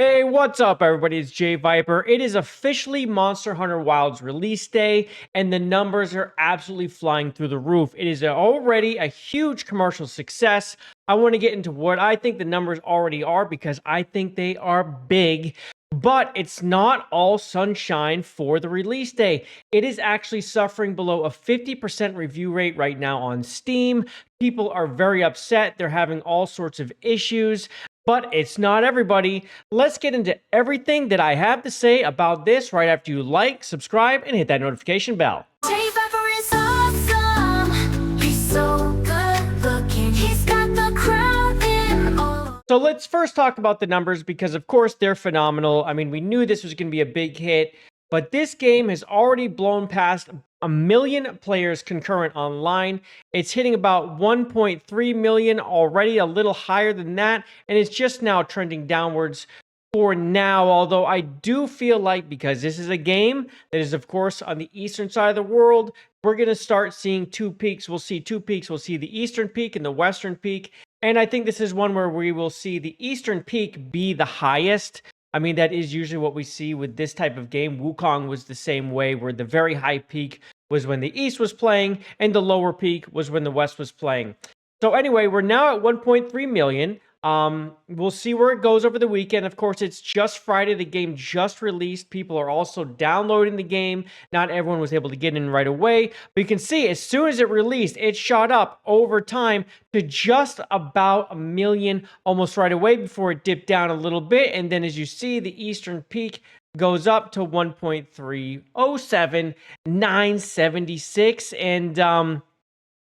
Hey, what's up, everybody? It's JayViper. It is officially Monster Hunter Wilds release day, and the numbers are absolutely flying through the roof. It is already a huge commercial success. I want to get into what I think the numbers already are because I think they are big. But it's not all sunshine for the release day. It is actually suffering below a 50% review rate right now on Steam. People are very upset. They're having all sorts of issues. But it's not everybody. Let's get into everything that I have to say about this right after you like, subscribe, and hit that notification bell. JayViper is awesome. He's so good looking. He's got the crowd in all. So let's first talk about the numbers because, of course, they're phenomenal. I mean, we knew this was going to be a big hit, but this game has already blown past 1 million players concurrent online. It's hitting about 1.3 million already, a little higher than that, and it's just now trending downwards for now. Although I do feel like, because this is a game that is, of course, on the eastern side of the world, we're going to start seeing two peaks. We'll see two peaks. We'll see the eastern peak and the western peak. And I think this is one where we will see the eastern peak be the highest. I mean, that is usually what we see with this type of game. Wukong was the same way, where the very high peak was when the East was playing, and the lower peak was when the West was playing. So anyway, we're now at 1.3 million. We'll see where it goes over the weekend. Of course, it's just Friday. The game just released. People are also downloading the game. Not everyone was able to get in right away. But you can see, as soon as it released, it shot up over time to just about 1 million almost right away before it dipped down a little bit. And then as you see, the eastern peak goes up to 1.307,976. And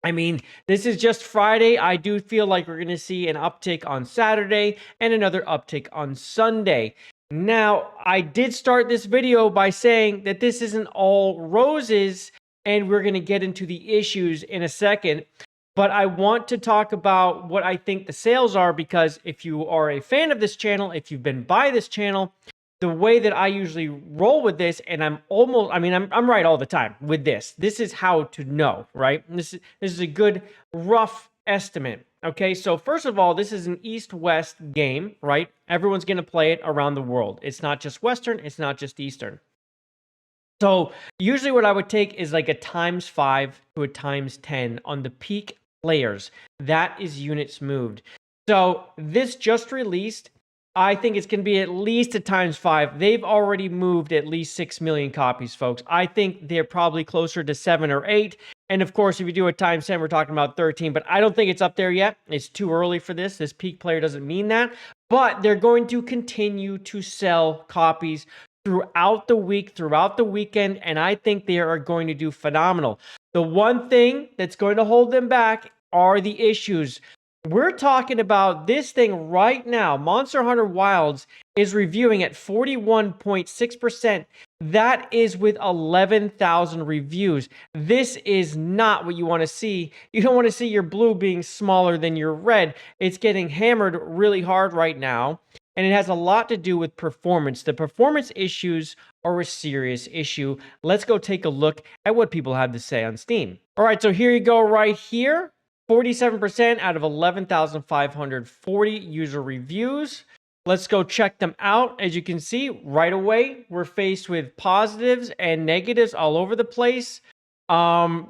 I mean, this is just Friday. I do feel like we're going to see an uptick on Saturday and another uptick on Sunday. Now, I did start this video by saying that this isn't all roses, and we're going to get into the issues in a second. But I want to talk about what I think the sales are, because if you are a fan of this channel, if you've been by this channel, the way that I usually roll with this, and I'm right all the time with this. This is how to know, right? This is a good rough estimate. Okay, so first of all, this is an East-West game, right? Everyone's going to play it around the world. It's not just Western, it's not just Eastern. So usually what I would take is like a ×5 to a ×10 on the peak players. That is units moved. So this just released. I think it's going to be at least a ×5. They've already moved at least 6 million copies, folks. I think they're probably closer to 7 or 8. And of course, if you do a ×10, we're talking about 13. But I don't think it's up there yet. It's too early for this. This peak player doesn't mean that. But they're going to continue to sell copies throughout the week, throughout the weekend. And I think they are going to do phenomenal. The one thing that's going to hold them back are the issues. We're talking about this thing right now. Monster Hunter Wilds is reviewing at 41.6%. That is with 11,000 reviews. This is not what you want to see. You don't want to see your blue being smaller than your red. It's getting hammered really hard right now, and it has a lot to do with performance. The performance issues are a serious issue. Let's go take a look at what people have to say on Steam. All right, so here you go right here. 47% out of 11,540 user reviews. Let's go check them out. As you can see, right away, we're faced with positives and negatives all over the place.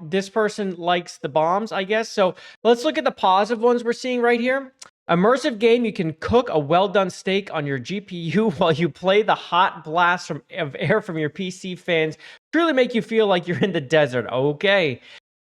This person likes the bombs, I guess. So let's look at the positive ones we're seeing right here. Immersive game, you can cook a well-done steak on your GPU while you play the hot blast of air from your PC fans. Truly make you feel like you're in the desert. Okay.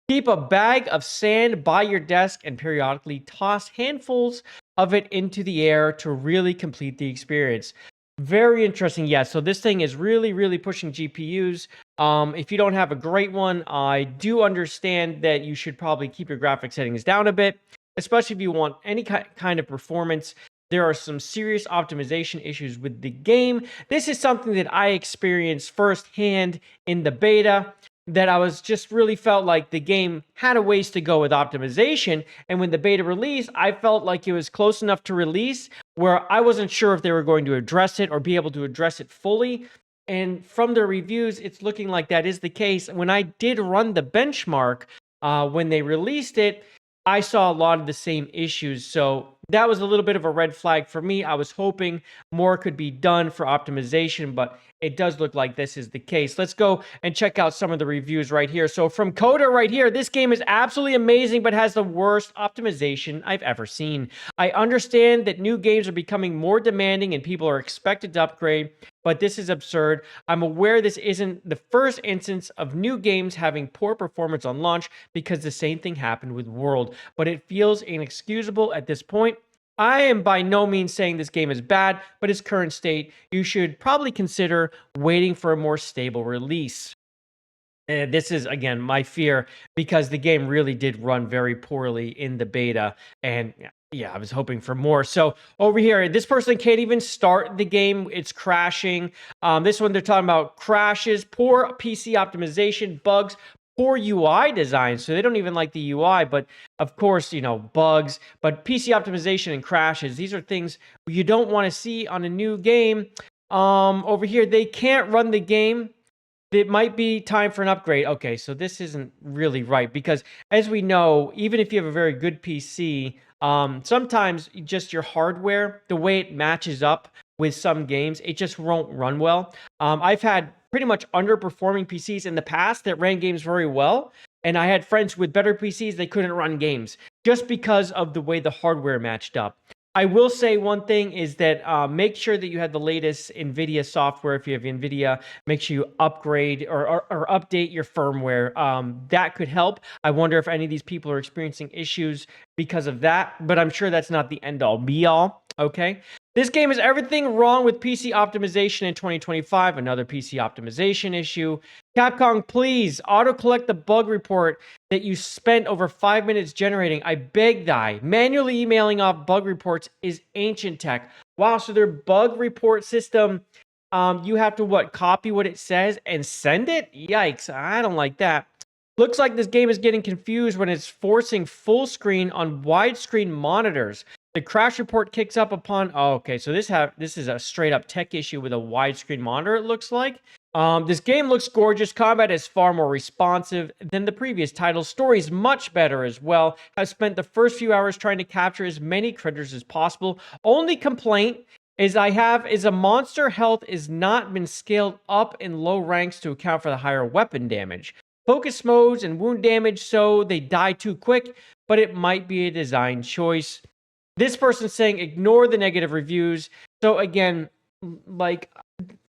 Keep a bag of sand by your desk and periodically toss handfuls of it into the air to really complete the experience. Very interesting. Yeah, so this thing is really, really pushing GPUs. If you don't have a great one, I do understand that you should probably keep your graphics settings down a bit, especially if you want any kind of performance. There are some serious optimization issues with the game. This is something that I experienced firsthand in the beta, that I was just really felt like the game had a ways to go with optimization. And when the beta released, I felt like it was close enough to release where I wasn't sure if they were going to address it or be able to address it fully. And from the reviews, it's looking like that is the case. When I did run the benchmark when they released it, I saw a lot of the same issues. So that was a little bit of a red flag for me. I was hoping more could be done for optimization, but it does look like this is the case. Let's go and check out some of the reviews right here. So from Coda right here, this game is absolutely amazing, but has the worst optimization I've ever seen. I understand that new games are becoming more demanding and people are expected to upgrade, but this is absurd. I'm aware this isn't the first instance of new games having poor performance on launch because the same thing happened with World, but it feels inexcusable at this point. I am by no means saying this game is bad, but its current state, you should probably consider waiting for a more stable release. And this is, again, my fear because the game really did run very poorly in the beta. And yeah, I was hoping for more. So over here, this person can't even start the game. It's crashing. This one, they're talking about crashes, poor PC optimization, bugs, poor UI design. So they don't even like the UI, but of course, bugs, but PC optimization and crashes. These are things you don't want to see on a new game. Over here, they can't run the game. It might be time for an upgrade. Okay, so this isn't really right because, as we know, even if you have a very good PC, sometimes just your hardware, the way it matches up with some games, it just won't run well. I've had pretty much underperforming PCs in the past that ran games very well, and I had friends with better PCs, they couldn't run games just because of the way the hardware matched up. I will say one thing is that make sure that you have the latest NVIDIA software. If you have NVIDIA, make sure you upgrade or update your firmware. That could help. I wonder if any of these people are experiencing issues because of that, but I'm sure that's not the end all be all. Okay. This game is everything wrong with PC optimization in 2025. Another PC optimization issue. Capcom, please auto-collect the bug report that you spent over 5 minutes generating. I beg thy. Manually emailing off bug reports is ancient tech. Wow, so their bug report system, you have to copy what it says and send it? Yikes, I don't like that. Looks like this game is getting confused when it's forcing full screen on widescreen monitors. The crash report kicks up upon. Oh, okay, so this is a straight up tech issue with a widescreen monitor. It looks like. This game looks gorgeous. Combat is far more responsive than the previous title. Story is much better as well. I've spent the first few hours trying to capture as many critters as possible. Only complaint is a monster health is not been scaled up in low ranks to account for the higher weapon damage. Focus modes and wound damage, so they die too quick, but it might be a design choice. This person's saying ignore the negative reviews. So again,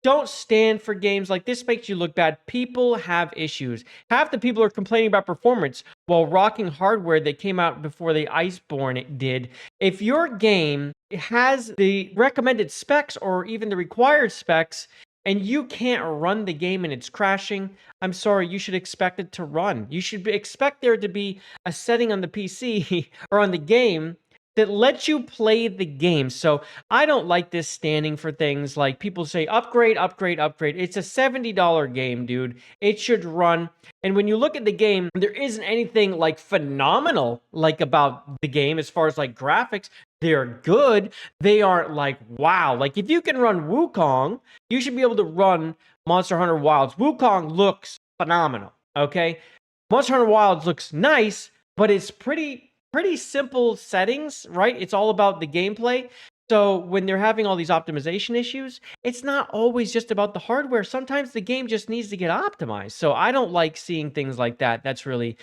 don't stand for games like this. Makes you look bad. People have issues. Half the people are complaining about performance while rocking hardware that came out before the Iceborne did. If your game has the recommended specs or even the required specs and you can't run the game and it's crashing, I'm sorry, you should expect it to run. You should expect there to be a setting on the PC or on the game that lets you play the game. So I don't like this standing for things like people say upgrade, upgrade, upgrade. It's a $70 game, dude. It should run. And when you look at the game, there isn't anything phenomenal about the game as far as graphics. They're good. They aren't wow. If you can run Wukong, you should be able to run Monster Hunter Wilds. Wukong looks phenomenal, okay? Monster Hunter Wilds looks nice, but it's pretty simple settings, right? It's all about the gameplay. So when they're having all these optimization issues, it's not always just about the hardware. Sometimes the game just needs to get optimized. So I don't like seeing things like that. That's really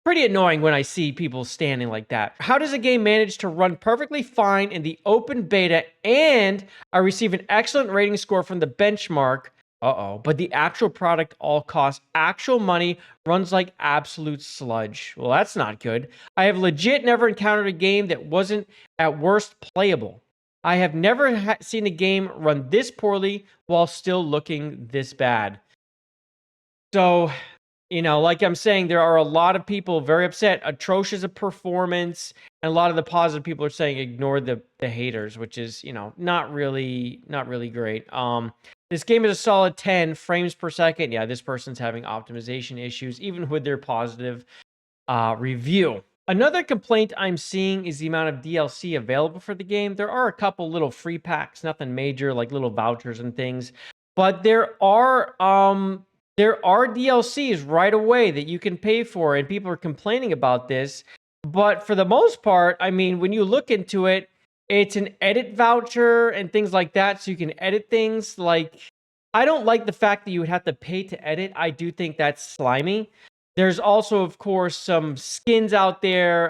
pretty annoying when I see people standing like that. How does a game manage to run perfectly fine in the open beta and I receive an excellent rating score from the benchmark? But the actual product all costs actual money, runs like absolute sludge. Well, that's not good. I have legit never encountered a game that wasn't at worst playable. I have never seen a game run this poorly while still looking this bad. So, like I'm saying, there are a lot of people very upset, atrocious of performance, and a lot of the positive people are saying ignore the haters, which is, not really great. This game is a solid 10 frames per second. Yeah, this person's having optimization issues, even with their positive review. Another complaint I'm seeing is the amount of DLC available for the game. There are a couple little free packs, nothing major, like little vouchers and things. But there are DLCs right away that you can pay for, and people are complaining about this. But for the most part, I mean, when you look into it, it's an edit voucher and things like that, so you can edit things. Like, I don't like the fact that you would have to pay to edit. I do think that's slimy. There's also, of course, some skins out there.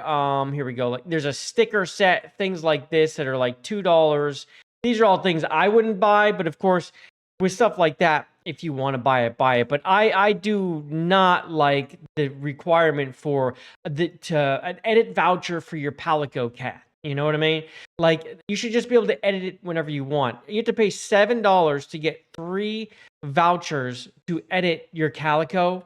Here we go. Like, there's a sticker set, things like this that are like $2. These are all things I wouldn't buy, but of course, with stuff like that, if you want to buy it, buy it. But I do not like the requirement for an edit voucher for your Palico cat. You know what I mean? Like, you should just be able to edit it whenever you want. You have to pay $7 to get 3 vouchers to edit your Calico.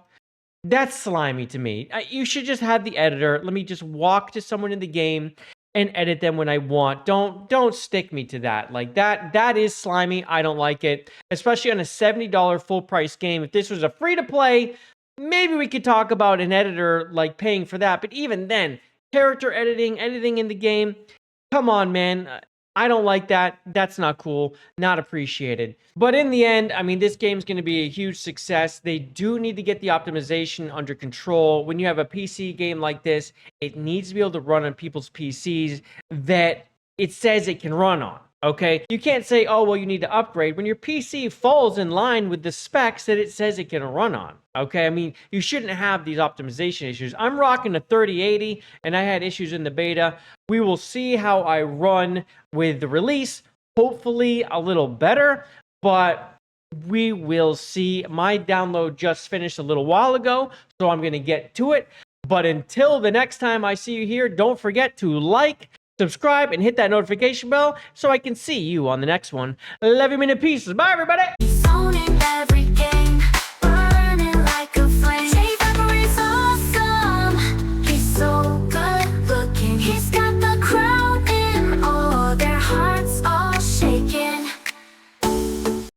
That's slimy to me. You should just have the editor. Let me just walk to someone in the game and edit them when I want. Don't stick me to that. Like, that is slimy. I don't like it, especially on a $70 full price game. If this was a free to play, maybe we could talk about an editor like paying for that. But even then, character editing in the game, come on, man. I don't like that. That's not cool. Not appreciated. But in the end, I mean, this game's going to be a huge success. They do need to get the optimization under control. When you have a PC game like this, it needs to be able to run on people's PCs that it says it can run on. Okay? You can't say, oh, well, you need to upgrade when your PC falls in line with the specs that it says it can run on. Okay? I mean, you shouldn't have these optimization issues. I'm rocking a 3080, and I had issues in the beta. We will see how I run with the release. Hopefully a little better, but we will see. My download just finished a little while ago, so I'm going to get to it. But until the next time I see you here, don't forget to like, subscribe, and hit that notification bell so I can see you on the next one. Love you in pieces. Bye, everybody. He's owning every game.